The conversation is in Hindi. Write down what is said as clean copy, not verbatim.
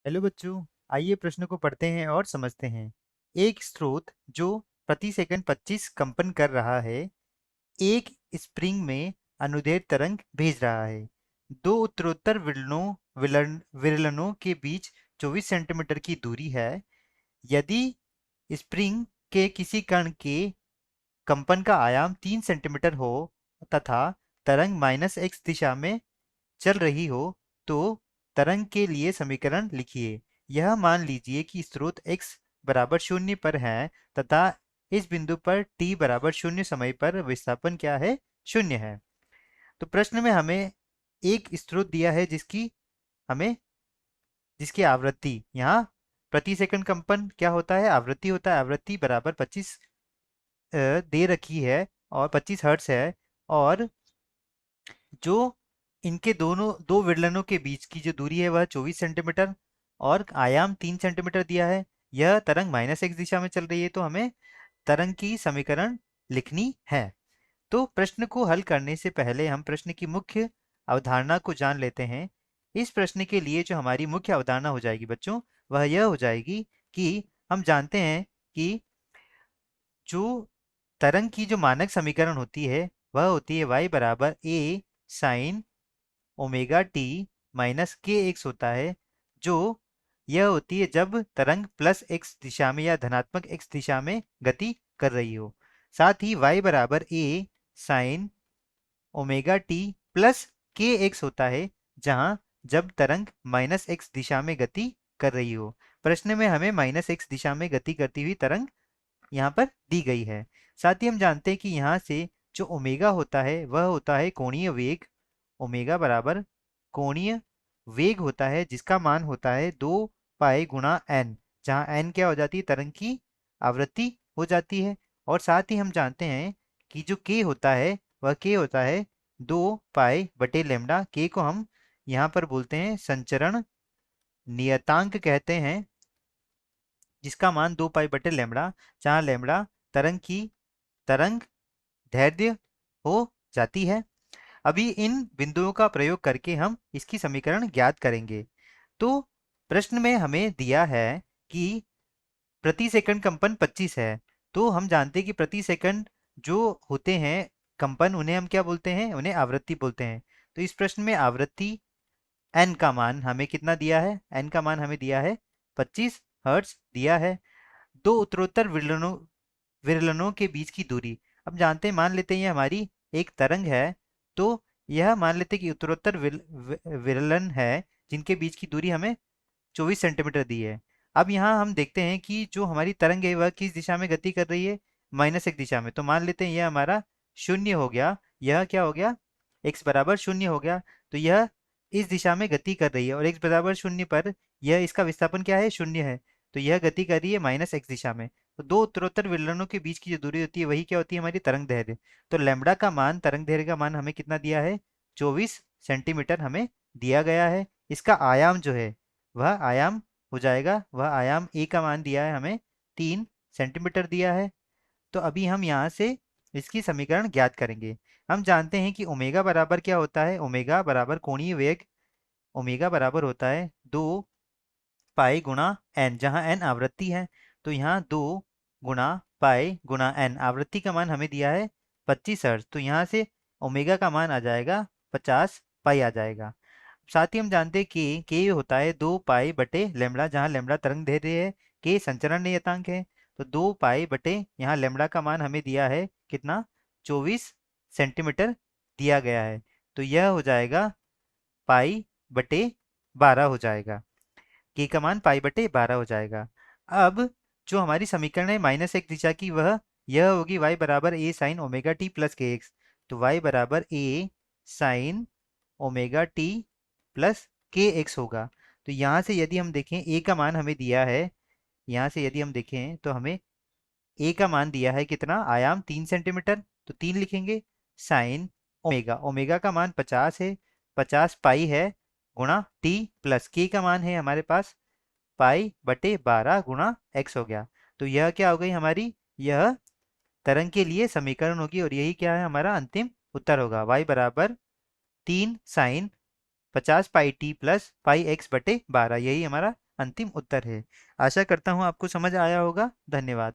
हेलो बच्चों, आइए प्रश्न को पढ़ते हैं और समझते हैं। एक स्रोत जो प्रति सेकंड 25 कंपन कर रहा है, एक स्प्रिंग में अनुदैर्ध्य तरंग भेज रहा है। दो उत्तरोत्तर विरलनों के बीच 24 सेंटीमीटर की दूरी है। यदि स्प्रिंग के किसी कण के कंपन का आयाम 3 सेंटीमीटर हो तथा तरंग -x दिशा में चल रही हो, तो तरंग के लिए समीकरण लिखिए। यह मान लीजिए कि स्रोत x बराबर 0 पर है तथा इस बिंदु पर t बराबर 0 समय पर विस्थापन क्या है? 0 है। तो प्रश्न में हमें एक स्रोत दिया है हमें जिसकी आवृत्ति यहाँ प्रति सेकंड कंपन क्या होता है? आवृत्ति होता है। आवृत्ति बराबर 25 दे रखी है और 25 हर्ट्ज है। और जो इनके दोनों दो विरलनों के बीच की जो दूरी है वह 24 सेंटीमीटर और आयाम 3 सेंटीमीटर दिया है। यह तरंग -x दिशा में चल रही है, तो हमें तरंग की समीकरण लिखनी है। तो प्रश्न को हल करने से पहले हम प्रश्न की मुख्य अवधारणा को जान लेते हैं। इस प्रश्न के लिए जो हमारी मुख्य अवधारणा हो जाएगी बच्चों, वह यह हो जाएगी कि हम जानते हैं कि जो तरंग की जो मानक समीकरण होती है वह होती है y बराबर a sine omega T minus के एक्स होता है, जो यह होती है जब तरंग +x दिशा में या धनात्मक x दिशा में गति कर रही हो। साथ ही y बराबर a sine omega T plus के एक्स होता है, जहां जब तरंग -x दिशा में गति कर रही हो। प्रश्न में हमें -x दिशा में गति करती हुई तरंग यहाँ पर दी गई है। साथ ही हम जानते हैं कि यहाँ से जो ओमेगा होता है वह होता है कोणीय वेग। ओमेगा बराबर कोणीय वेग होता है जिसका मान होता है 2 पाई गुणा n, जहाँ n क्या हो जाती है? तरंग की आवृत्ति हो जाती है। और साथ ही हम जानते हैं कि जो k होता है वह k होता है 2 पाई बटे लेमडा। k को हम यहाँ पर बोलते हैं संचरण नियतांक कहते हैं, जिसका मान 2 पाई बटे लेमडा, जहाँ लेमडा तरंग दैर्ध्य हो जाती है। अभी इन बिंदुओं का प्रयोग करके हम इसकी समीकरण ज्ञात करेंगे। तो प्रश्न में हमें दिया है कि प्रति सेकंड कंपन 25 है। तो हम जानते हैं कि प्रति सेकंड जो होते हैं कंपन, उन्हें हम क्या बोलते हैं? उन्हें आवृत्ति बोलते हैं। तो इस प्रश्न में आवृत्ति n का मान हमें कितना दिया है? n का मान हमें दिया है 25 हर्ट्ज दिया है। दो उत्तरोत्तर विरलनों के बीच की दूरी, अब जानते हैं, मान लेते हैं ये हमारी एक तरंग है। तो यह मान लेते हैं कि उत्तरोत्तर विरलन है जिनके बीच की दूरी हमें 24 सेंटीमीटर दी है। अब यहाँ हम देखते हैं कि जो हमारी तरंग है वह किस दिशा में गति कर रही है? -x दिशा में। तो मान लेते हैं यह हमारा 0 हो गया। यह क्या हो गया? x बराबर 0 हो गया। तो यह इस दिशा में गति कर रही है और x बराबर 0 पर यह इसका विस्थापन क्या है? 0 है। तो यह गति कर रही है -x दिशा में। तो दो उत्तरोत्तर विरलनों के बीच की जो दूरी होती है वही क्या होती है? हमारी तरंग दैर्ध्य। तो लैम्ब्डा का मान, तरंग दैर्ध्य का मान हमें कितना दिया है? 24 सेंटीमीटर हमें दिया गया है। इसका आयाम जो है वह आयाम हो जाएगा, वह आयाम a का मान दिया है हमें 3 सेंटीमीटर दिया है। तो अभी हम यहाँ से इसकी समीकरण ज्ञात करेंगे। हम जानते हैं कि ओमेगा बराबर क्या होता है? ओमेगा बराबर कोणीय वेग। ओमेगा बराबर होता है 2 पाई गुणा n, जहाँ n आवृत्ति है। तो यहाँ 2 गुणा पाई गुणा n, आवृत्ति का मान हमें दिया है 25 हर्ट्ज। तो यहाँ से ओमेगा का मान आ जाएगा 50 पाई आ जाएगा। साथ ही हम जानते हैं कि के होता है 2 पाई बटे लेमड़ा, जहाँ लेमड़ा तरंग दैर्ध्य है, के संचरण नियतांक है। तो 2 पाई बटे यहाँ लेमड़ा का मान हमें दिया है कितना? 24 सेंटीमीटर दिया गया है। तो यह हो जाएगा पाई बटे 12 हो जाएगा। के का मान पाई बटे 12 हो जाएगा। अब जो हमारी समीकरण है -x दिशा की, वह यह होगी y बराबर a sine omega T plus के एक्स। तो y बराबर a sine omega T plus के एक्स होगा। तो यहाँ से यदि हम देखें a का मान हमें दिया है, यहाँ से यदि हम देखें तो हमें a का मान दिया है कितना? आयाम 3 सेंटीमीटर। तो 3 लिखेंगे साइन ओमेगा, ओमेगा का मान 50 है, 50 पाई है गुणा टी प्लस के का मान है हमारे पास पाई बटे 12 गुणा एक्स हो गया। तो यह क्या हो गई हमारी? यह तरंग के लिए समीकरण होगी और यही क्या है? हमारा अंतिम उत्तर होगा। y बराबर 3 sign 50 pi T plus pi x बटे 12, यही हमारा अंतिम उत्तर है। आशा करता हूँ आपको समझ आया होगा। धन्यवाद।